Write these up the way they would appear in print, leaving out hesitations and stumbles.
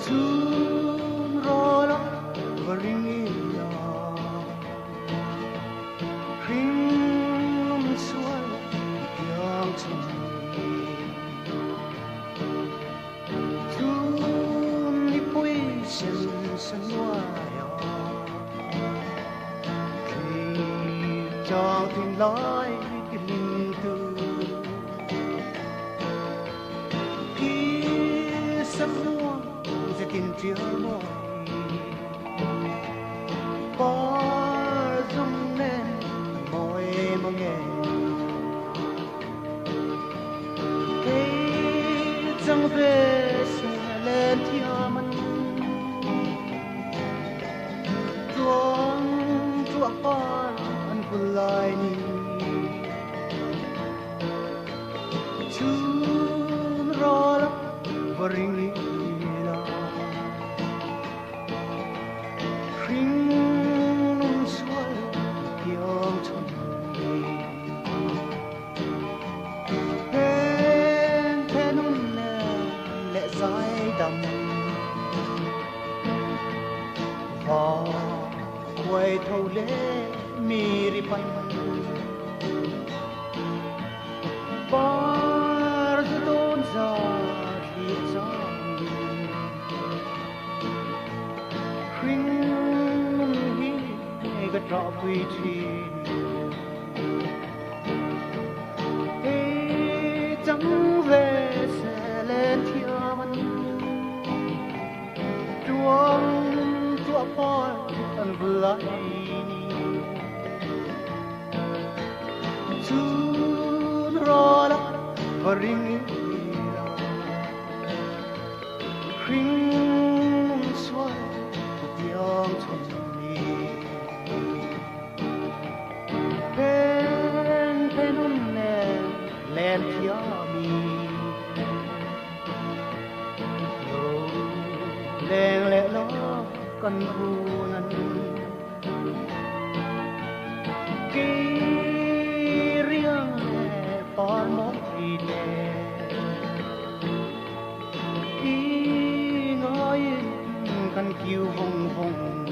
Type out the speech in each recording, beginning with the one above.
Soon roll up ring ila ring lum sual yang chini Soon ni pui sen sen wa ya Khi chàng tin lai cái linh tư sắp mua sẽ tìm chia môi có rung lên môi mà nghe thế chẳng về sẽ lên theo mình tuông chua con anh vừa lại ni chun rồi lắm và ring ila ring lung sual yang choni pen penun lệ dài đầm và quay thâu lệ mi ri pan bar don za cái trọ quy trì ê chẳng về sẽ lên theo mình chuông chúa con anh vừa chun rồi lắm và ring xoay tiếng chồng lên theo mi lô đèn lẹ ló con ru năn kí riêng lẹ con món gì nè kí ngói con kêu hùng hùng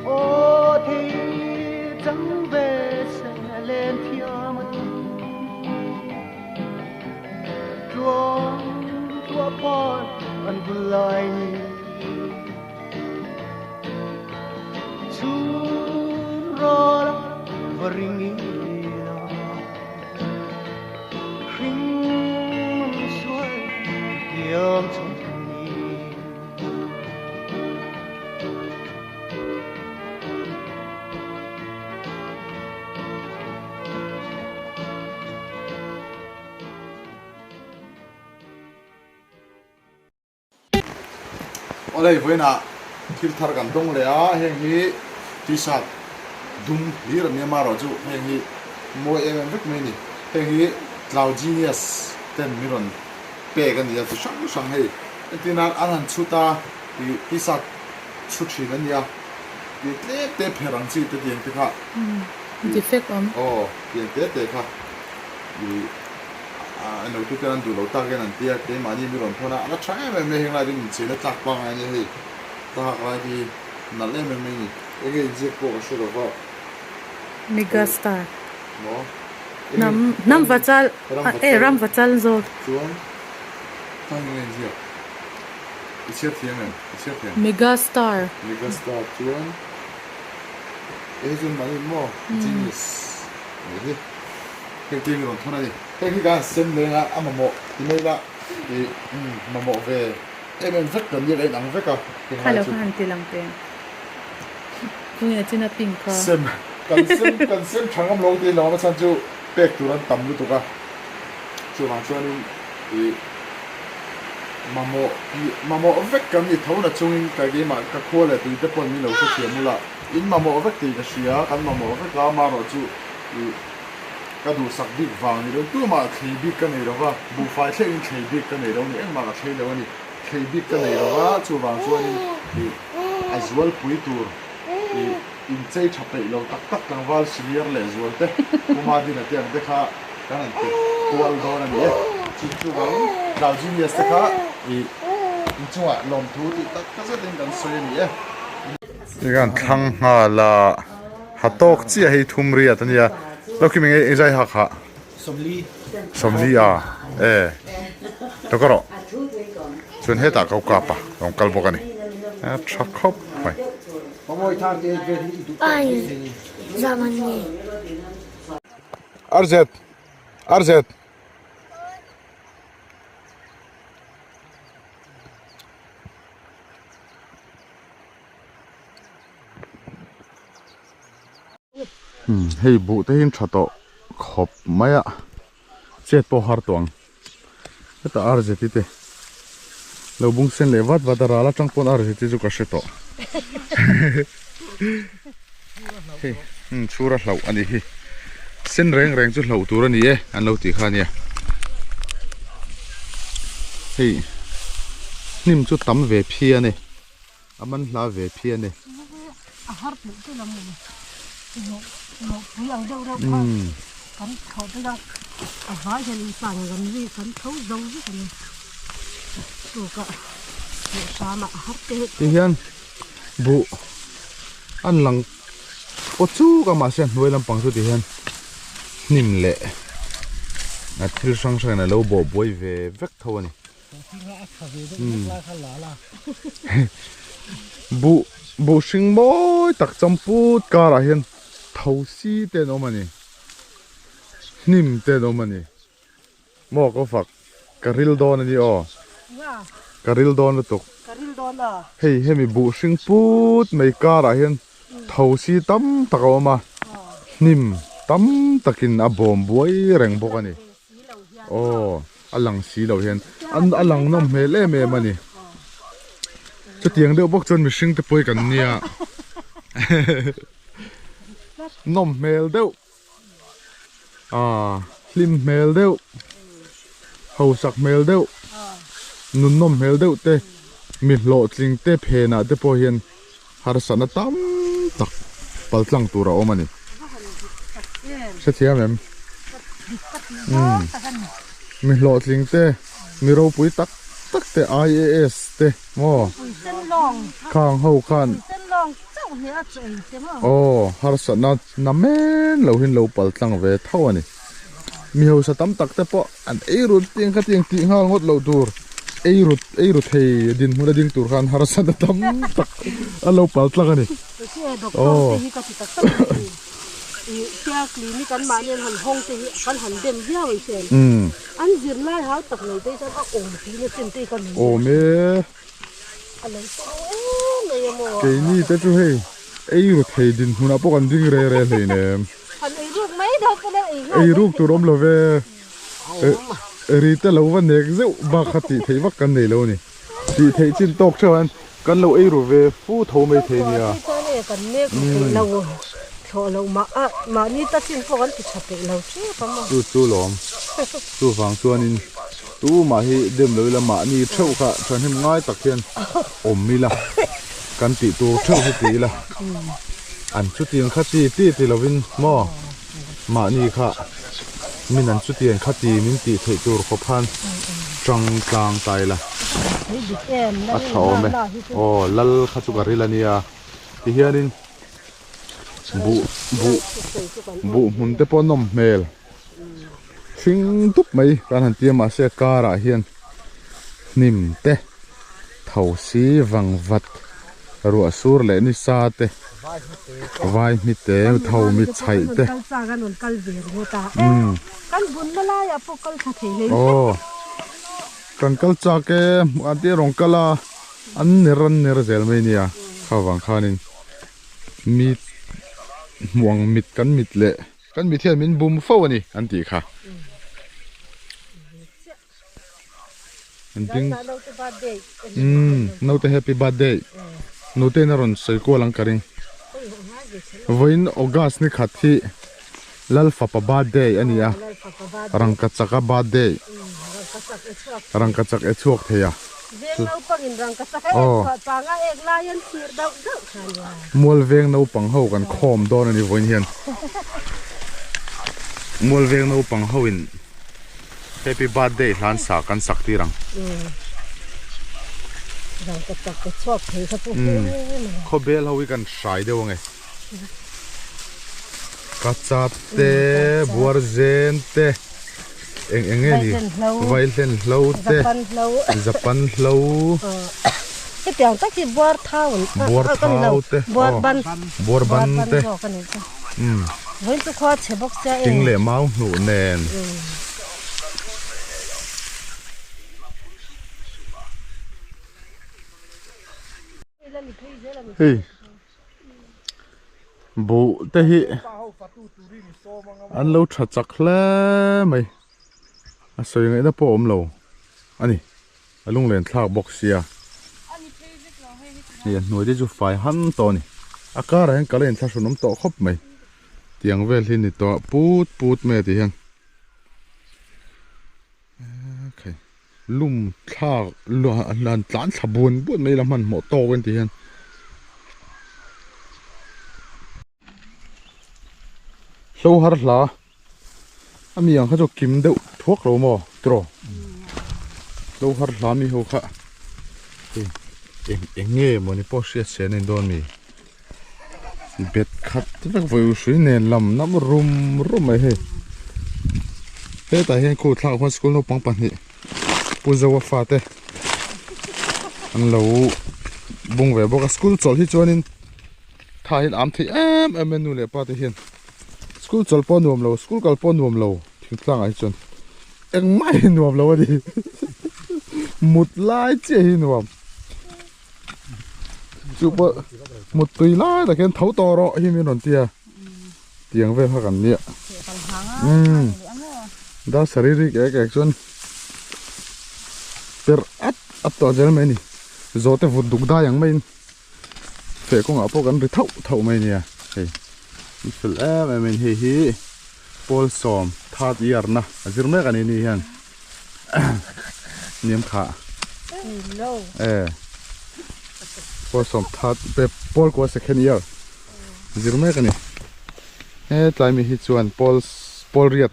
ô thì chẳng về sẽ lên theo mình chúa con anh vừa lại chun rồi và ring ila ring sual yang choni đây với na thil thar kan dong le a heng hi t-shirt dum hi ra me ma ro chu heng hi moi em vek me ni heng hi cloud genius ten miron pe kan ya tu sang hei tina anan chuta t-shirt chu thi nan ya te pherang chi te dieng te kha defect om dieng te kha anh nói cái anh đủ lâu ta cái này tiếc cái mà như mình thôi na nó trái mà mình hiện lại thì mình chỉ là tạc bằng anh ấy ta học lại thì nãy lên mình cái gì cũng có sự đó megastar nó nam vachal ram vachal zo chuan tăng lên gì ạ chết thiệt megastar chuan cái gì mà mua genius đấy cái gì mình thôi này cái cái xem lên á mà mộ thì đây là thì mà mộ về em rất cần như vậy nắng rất cả hello han tilang te kuya china pink ka xem cần xem thằng ông lâu thì nó mà sang chú bẹt tụi nó tầm luôn tụi cả chú làm cho nên thì mà mộ rất cần thì thấu là chung cái gì mà cái khoa là tụi tập quân mình lâu xuất hiện là in mà mộ rất thì cái gì á cái mà mộ rất là mà nó chú cái đồ sắc bít vàng này đó, mà thấy bít cái này đó va, bù phải thấy thấy bít cái này đó, nhưng mà thấy đó này, thấy bít cái này đó va, chú vàng chú anh, thì as well quý tour, thì in chơi chập lại lâu tắc tắc càng vào severe là as well thế, cũng mà đi là tiền thế khá, cái này thế, cô ăn đó là nhé, chú vàng, đào gì nhé thế khá, thì จั่วลมทูติตักก็จะดึงกันสวยนี่นี่กันทั้งหาละฮัตโตกจีให้ทุ่มเรียตันเนี่ยเราคิดยังไงใจหักฮะสมลีแล้วก็รอส่วนเหตุการณ์กับปะลองกลบกันนี่ชักครบไปZamanı. Arzet hey bu te hin thato khop maya chet po har tuang ta arzet ti te lo bung sen levat vadara la tangpon arzet ti ju ka sheto hey chura hlau ani hi sen reng chu hlau tur ani e an lo ti kha nia hey nim chu tam ve phia ne aman hla ve phia ne Ahar tu tu lamu. No yang dau dau kan khau tu dau. Ahar jadi sang kan ni kan khau dau ni kan. Tu ka. Sama ahar te. Ti hian bu an lang o chu ka ma sen noi lam pang chu ti hian nim le na thil sang sang na lo bo boi ve vek tho ani bu sing boy tak champut ka ra hian thosi te no mani nim te no mani mo ko fak karil don ani o karil don tu Karil don la. hei hemi bu sing put mai ka ra hian thosi tam takawma nim tam takin a bom buai reng bok ani alang si lo hian an alang nom mele me mani chu tiang deuh bok chon mi hring te poi kan nia nom mel deuh hlim mel deuh ho sak mel deuh nun nom mel deuh te mi hlo tling te phena te po hian har sana tam tak paltlang tura omani se thiam em mi hlo tling te mi ro pui tak tak te IAS te mo Sen long. khang ho khan Sen long chau he a chei te mo. har sana na men lo hin lo paltlang ve tho ani mi ho sa tam tak te po an eirut tiang kha tiang ti ngal ngot lo tur eirut hei din huna ding tur khan har sana tam tak alo paltlang ani Si doktor te hi ka ti tak tak. Tia klinik kan ma nen han hong te hi kan han dem hia wei sen. An zir lai hau tak nei te san a om ti ne sen te kan ni. me Alai to ne mo. ke ni te chu hei eirut hei din huna po kan ding re hei ne Han ei ruk mai da ko le ei. eiruk turom lo ve ri te lo van nek zeu ba khati thei wak kan nei lo ni ti thei chin tok chawan kan lo eiru ve fu tho mai thei nia Ti ne kan ne ko lo. Tho lo ma ni ta chin po kan ti chate lo chi pa mo. chu lom chu wang chuanin tu ma hi dem lo la ma ni theu kha chan him ngai tak hian om mi la kan ti tu theu hi ti la an chu tiang kha ti lovin mo ma ni kha min an chu tiang kha ti min ti thei tur kho phan tang tai la Ni di em na a thaw me lal kha chu ka rilania ti hianin bu mun te pon nom mel thing tup mai kan han tiama se kara hian nim te thosi wangvat ruwa sur le ni sa te vai mi te thau mi chai te kal sa gan on kal ver mo ta kan bun na la ya po kal kha thei le kan kal cha ke ati rong kala an ner zel mai nia khawang khanin mi muang mit kan mit le kan mi thian min bum fo ani an ti kha an ting na lo te ba de no te happy birthday no te na ron sei ko lang karing voin august ni khathi lal fa pa birthday ani a rang ka chaka birthday rang ka chak e chuak theya ve lo pang in rang ka sa pa nga ek la yan sir dau dau khan ya mol veng no pang ho kan khom don ani voin hian mol veng no pang ho in happy birthday hlan sa kan sak ti rang rằng cái chọc cái chọc thì sao cũngเขาเบลเอาไว้กันสายเดียวไงกัจจัดเตะบัวเซนเตะเอ็งนี่ไวเล่นเล่าเตะ pan lâu จะปันเล่า cái tiếng tắc thì bùa thao 때 bùa banบัวบันเตะ cái này với cái khoa chế bốc xe จิงเหล่เมาหนูแนนเฮ้ยบุเตหิอันเราชัดจักแล้วไหมสวยไงนะพ่ออมเราอันนี้ลุงเล่นทากบอกเสียเนี่ยหน่วยที่จุดไฟหันตัวนี่อากาศแรงก็เล่นทัศนมโตครบไหมเตียงเวลที่นี่ตัวปูดแม่ที่ยังลุ่มทากลานจานสะบุนบุญไม่ละมันหมดโตกันที่ยังโซ่ฮาร์ลาอามีอย่างเขาจะกินเดือดทุกโรโมตรอโซ่ฮาร์ลามีหัวข้าเอ็งเงี้ยมันนี่พอเสียเสียในโดนมีเบ็ดขัดที่เป็นวิวสวยเนลำน้ำรุมไม่เฮ้แต่เห็นครูทางคนสกุลเราปังปันนี่ปูจะว่าฟาเต้อันเราบุ้งเวบอกสกุลจอลที่จวนินถ่ายอัมที่เมนูเลยป้าที่เห็นสกุลจอลปอนวมเราสกุลกัลปอนวมเราถึงทางไอ้จนเอ็งไม่นวมเราดิหมดลายเจียนวมจุบหมดตุยลายแต่แค่เท้าต่อเราที่มีนนเตียงเวพักกันเนี่ยดาสรีริกแก่ชนเปิดอัดต่อเจอไหมนี่โจเตฟุดดุกได้ยังไม่เฟกงอ่ะพวกกันหรือเท่าไหมเนี่ยเฮ้ยฟิลไม่เฮ้ยพอลซอมทาดยาร์นะจิรเมกันนี่ฮันเนียมขาพอลซอมทาดเปพอลกว่าสักแค่นี้จิรเมกันนี่ใจมีฮิจวนพอลเรียด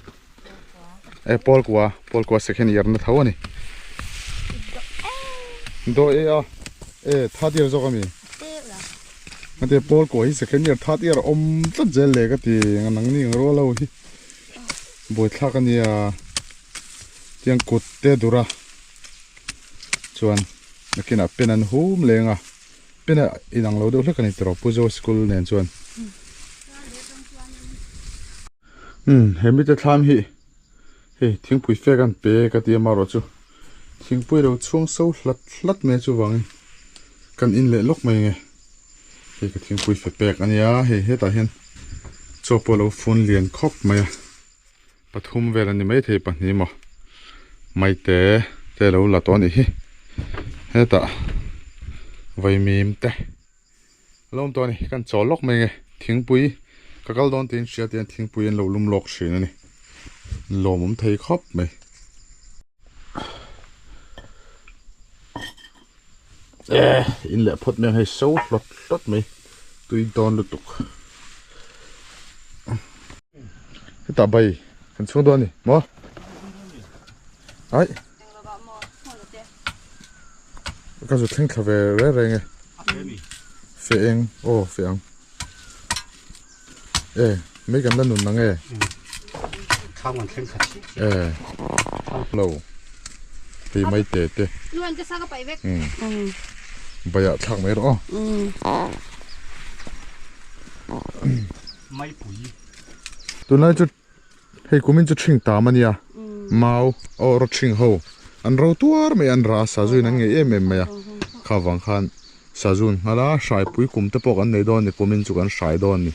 พอลกว่าสักแค่นี้นะเท่านี้โดยท่าเดียร์จอกมีมันเดี๋ยวพอลกว่าที่สักแค่นี้ท่าเดียร์ตัดเจลเลยก็ตีงั้นนั่งนี่รู้แล้วที่บ่อยท่ากันเนี่ยยังกดเตะดูระชวนนักกินเป็นอันหูมเลยอ่ะเป็นอีนังเราดูเรื่องกันนี่ตรอพูโจสกูลเนี่ยชวนเห็นมิตรทำฮีทิ้งปุ๋ยเฟกันเปย์กันเดียมารอจูทิ้งปุ๋ยเราช่วงเสาลัดเมจูวังกันอินเละลกไม่ไงก็ทิ้งปุ๋ยเฟเปกอันนี้แต่เห็นจบเราฝุ่นเลียนครบไหมปฐุมเวลานี้ไม่เทปนี้มั้งไม่แต่เราละตอนนี้แต่ไว้มีมแต่ลมตัวนี้กันจอลกไม่ไงทิ้งปุ๋ยก็กลโดนตีนเสียเตียนทิ้งปุ๋ยเราลุ่มลกสินะนี่ลมมันเทครบไหมอินเละพดเมียให้โซ่ลดไหมตุยตอนลุตุกตาใบกันช่วงตัวนี้มั้งไอ้ก็จะทิ้งคาเฟ่เรื่อยๆไงเฟียงเฟียงไม่กันด้านหนุนนังข้าวมันเส้นขัดเราปีไม่เตะล้วนจะซักไปเวกใบอะทักไม่หรอไม่ปุ๋ยตัวนั้นจุดให้กูมินจุดชิงตามันเนี่ยเมารถชิงเขาอันเราตัวไม่อันราสาจุนนั่งเอ็มไม่ข้าวังขันสาจุนอะไรสายปุ๋ยกุมตะปอกอันในดอนนี่กูมินจุกันสายดอนนี่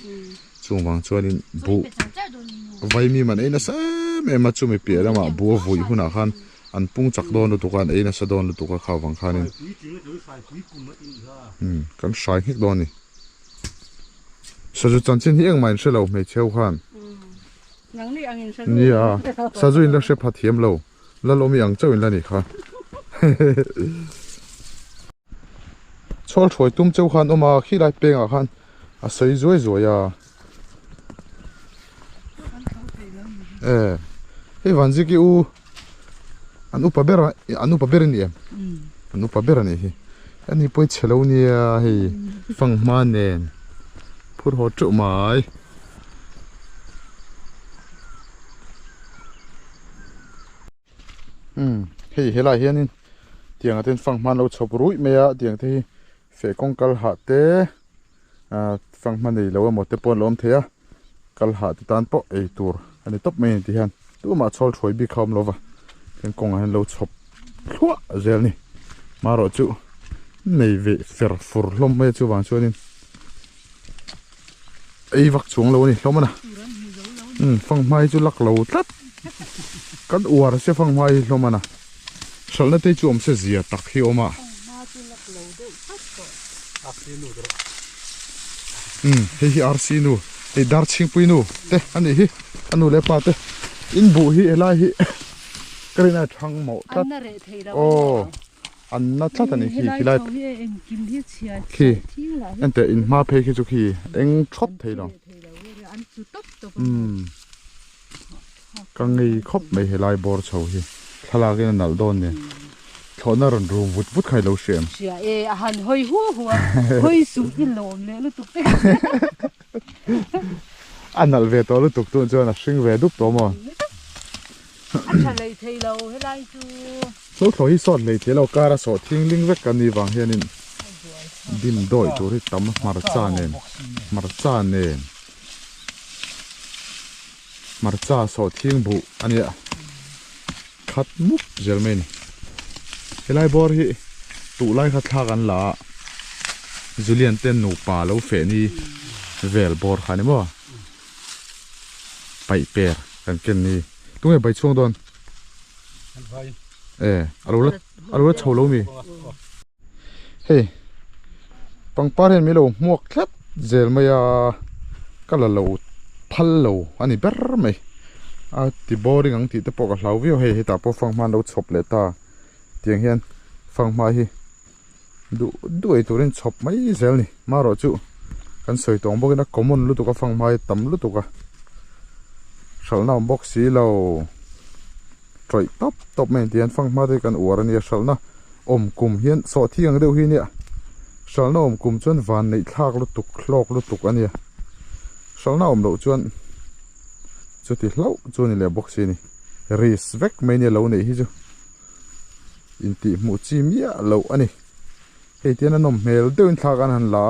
ช่วงวังชวนนี่บุไว้มีมันนะซะไม่มาจุไม่เปลี่ยนแล้วมาบัววุ้ยหุ่นอาคารอันปุ่งจักโดนตัวกันนะซะโดนตัวกันข้าวังขันนี่กันสายฮิกโดนนี่สาจุจันทร์ที่เองมันเชื่อเราไม่เชี่ยวขันนี่สาจุนเราเชื่อพัดเทียมเราแล้วเรามีอย่างเจ้าอินแล้วนี่ค่ะชอลช่วยตุ้มเจ้าขันออกมาขี้ไรเป่งอ่ะขันสวยเฮ้วันนี้กี่อันอุปเบรนี่อันอุปเบรนี่ anh ấy bơi chơi lâu nia hay phăng man nè phút họ trụ mãi hay lại hiện in tiếng tên phăng man lâu chụp rủi mày à tiếng thì phải con cal hạt té phăng man này lâu một tập bốn lom thế à cal hạt tan po ấy tour anh ấy top main thì hắn tu mà chol choi bị khom lâu vào tiếng con hắn lâu chụp lúa gel này mà rồi chú này về phở phur lom mấy chú vàng cho nên ấy vắt xuống lâu này lom nè phăng mai chú lắc lâu tắt cắt uar sẽ phăng mai lom nè sau này thấy chú ông sẽ gì tắc khi ông à hi RC nu hi dar ching pui nu te ani hi anu le pa te in bu hi elai hi karina thang mo tat o an na chat ani hi lai khi ante in ma phe khi chu khi eng thop thei lo kang ngei khop mai helai bor chho hi thala ge nal don ne thona ron ru vut vut khai lo shem sia e han hoi hu hu hoi su in lom le lu tuk te anal ve to lu tuk tu chona sing ve dup to mo an cha lei thei lo he lai chu so thoi sot lei te lo kara so thing ling vek kan ni wang hianin dim doi tur hi tam mar cha nen mar cha so thing bu ania khat muk jelmen helai bor hi tu lai kha thak an la Julian ten nu pa lo fe ni vel bor khani mo pai per kan ken ni tungai bai chuang don alo chho lo mi hey pang par hen mi lo muak thlep zel maya kala lo phal lo ani ber mai a ti boring ang ti te pok a hlau vi he ta po fang man lo chop le ta tiang hian fang mai hi du ai turin chop mai zel ni ma ro chu kan soi tong bok na common lu tu ka fang mai tam lu tu ka salna box si lo troi top men tian fang ma de kan uar ani salna om kum hian so thiang deuh hi ni salna om kum chuan van nei thlak lu tuk hlok lu tuk ania salna om lo chuan chuti hlau chuan le box ni ris vek mai ni lo nei hi chu inti mu chi mia lo ani hei tian anom mel deuhin thlak an han la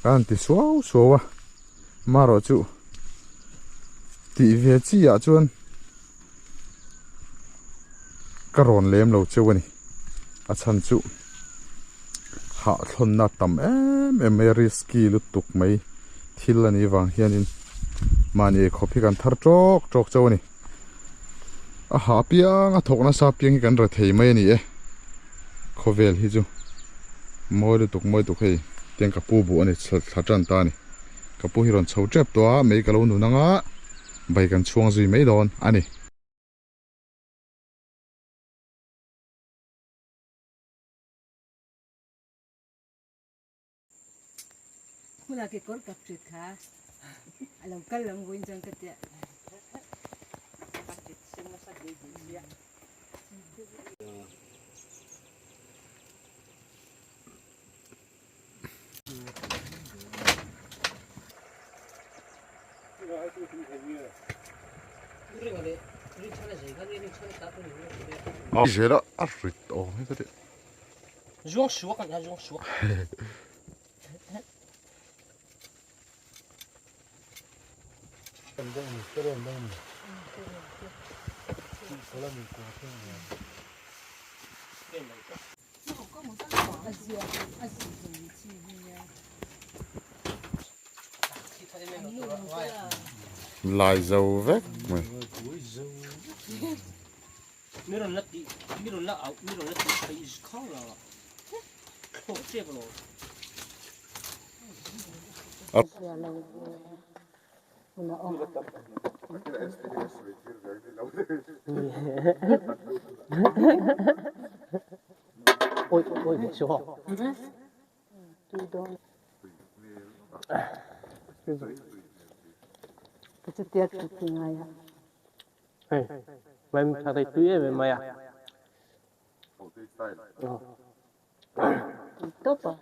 kan ti suawa ma ro chu ti ve chi ya chuan karon lem lo chewani a chan chu ha thon na tam em risky lu tuk mai thil ani wang hianin mani khopi kan thar trok chawani a ha piang a thokna sa piang kan ra thei mai ni e khovel hi chu moi tuk hei tiang ka pu bu ani thatan ta ni ka pu hi ron chho trep to a mei ka lo nu nanga bai kan chuang zui mai don ani mula ke kor kap chit kha alam kal lam goin jang ka te j'ai là arrit oh mais peut-être Juang shuak kan ya juang shuak. lại dầu vét mày mi ron lát phải khó là khổ chết rồi. Ôi để số họ. cái tiết cái ngày Hey, when are they doing it, Maya? oh tốt à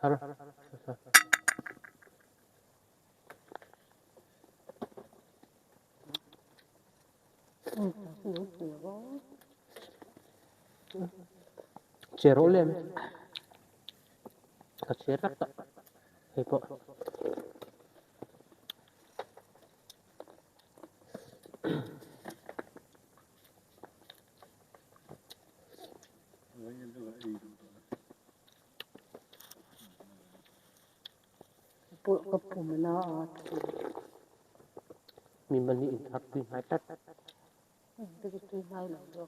Har. Chero lem. Ka chera ta. Hei po. bộ cặp của mình nó Mi mani in thak tin hai tat. cái hai là được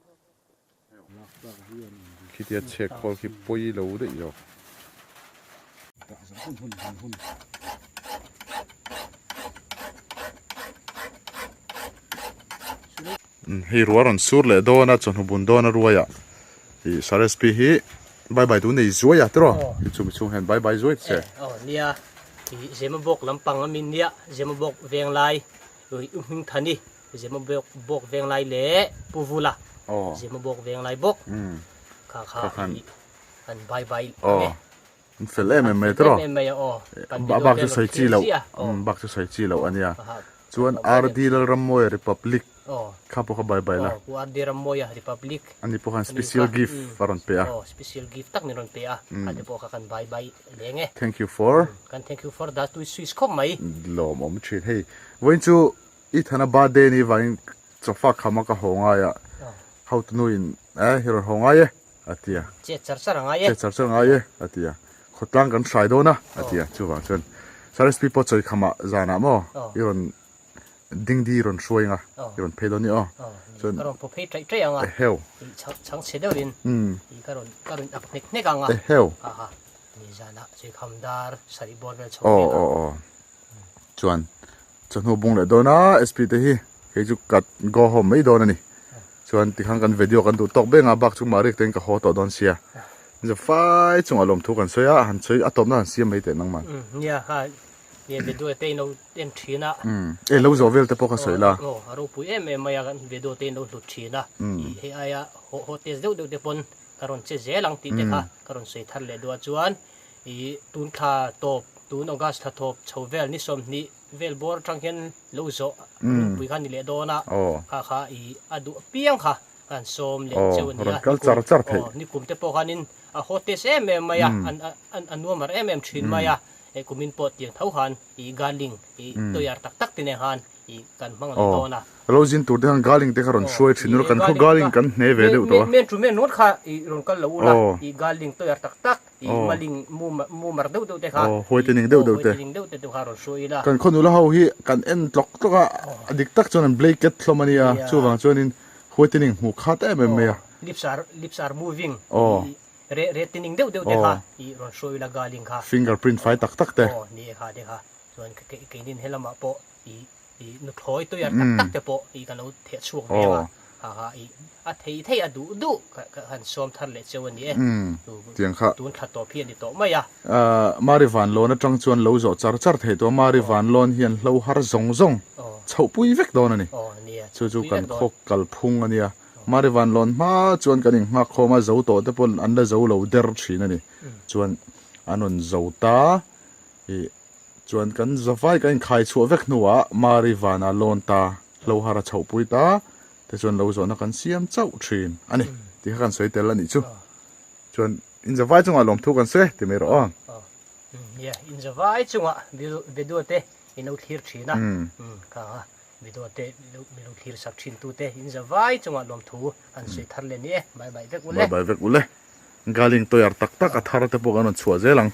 khi tiệt check call khi poi lâu đấy rồi hi ruaran sur le dona chon hubun dona ruaya hi saresp hi bye bye tu nei zuaya tro hi chung hen bye bye zuai che nia thì zema bok lampang amin nia zema bok veng lai rồi hing thani zema bok veng lai le puvula zema bok veng lai bok kha an bye bye fel em tro em bak tu sai chi lo bak tu sai chi lo ania chuan RD Rammoy Republic kapo ka bye bye la ku adira moya republic ani po kan special gift faron pe a special gift tak ni ron pe a ade po ka kan bye bye lenge thank you for that to swiss kom mai lo mom chin hey when chu I thana birthday ni vain chofa khama ka honga ya how to know in hero honga ye atia che charanga ye atia khotlang kan sai do na atia chu wa chen sares people choi khama zana mo iron ding di ron showing iron pedoni chen karon po phe trai anga hell chang chedorin I karon ak nek anga hell ni zana che khamdar sari borvel chuan hu bung le do na sp te hi ke chu kat go home mai do na ni chuan ti khang kan video kan tu tok be nga bak chu marik ten ka ho to don sia the fai chung alom thu kan soya han choi atop na siam mai te nang man nia ha ni video te no ten thina e lo zo vel te po ka soi la aro pu maya kan video te no lu thina he aya ho tes deu de pon karon che zelang ti te kha karon sei thar le do chuan I tun kha top tun ogas tha top chhovel ni som ni vel bor tanghen lo zo pui khan ni le do na kha I adu piang kha kan som le cheun ya kal char thei ni kum te po khanin a hotes maya an nuamar thin maya e kumin pot tiang thau han I galing I toyar tak tine han I kan mang le do na lojin tur dang galing te karon shoi thinur kan kho galing kan ne ve deu to men tu men not kha I ron kal lo la I galing toyar tak I maling mu mar deu te kha hoitening deu te kha ron shoi la kan khonu la ho hi kan en tlok toka adik tak chon blanket thlomania chuwang chonin hoitening mu khat me ya lips are moving retining deu te kha I ron shoi la galing kha fingerprint fai tak te ni kha de kha chuan ke nin helama po I nu thloi toyar tak te po I kan lo the chuak mewa ha I a thei adu kan som thar le chewan ni tiang kha tun kha to phian ni to maya marivan lon atang chuan lo zo char thei to marivan lon hian lo har zong chhopui vek don ani chu kan khok kal phung ania marivan lon ma chuan kaning ma khoma zo to te pon an la zo lo der thin ani chuan anon zo ta I chuan kan zawai kan khai chu vek nuwa marivana lon ta lo hara chhopui ta te chuan lo zo na kan siam chau thin ani ti kan soi tel ani chu chuan in zawai chunga lom thu kan se ti me ro in zawai chunga video te ino thir thina ka video te ino thir sak thin tu te in zawai chunga lom thu an sei thar le ni bye bye vek ule galing toyar tak athar te po kan chua zelang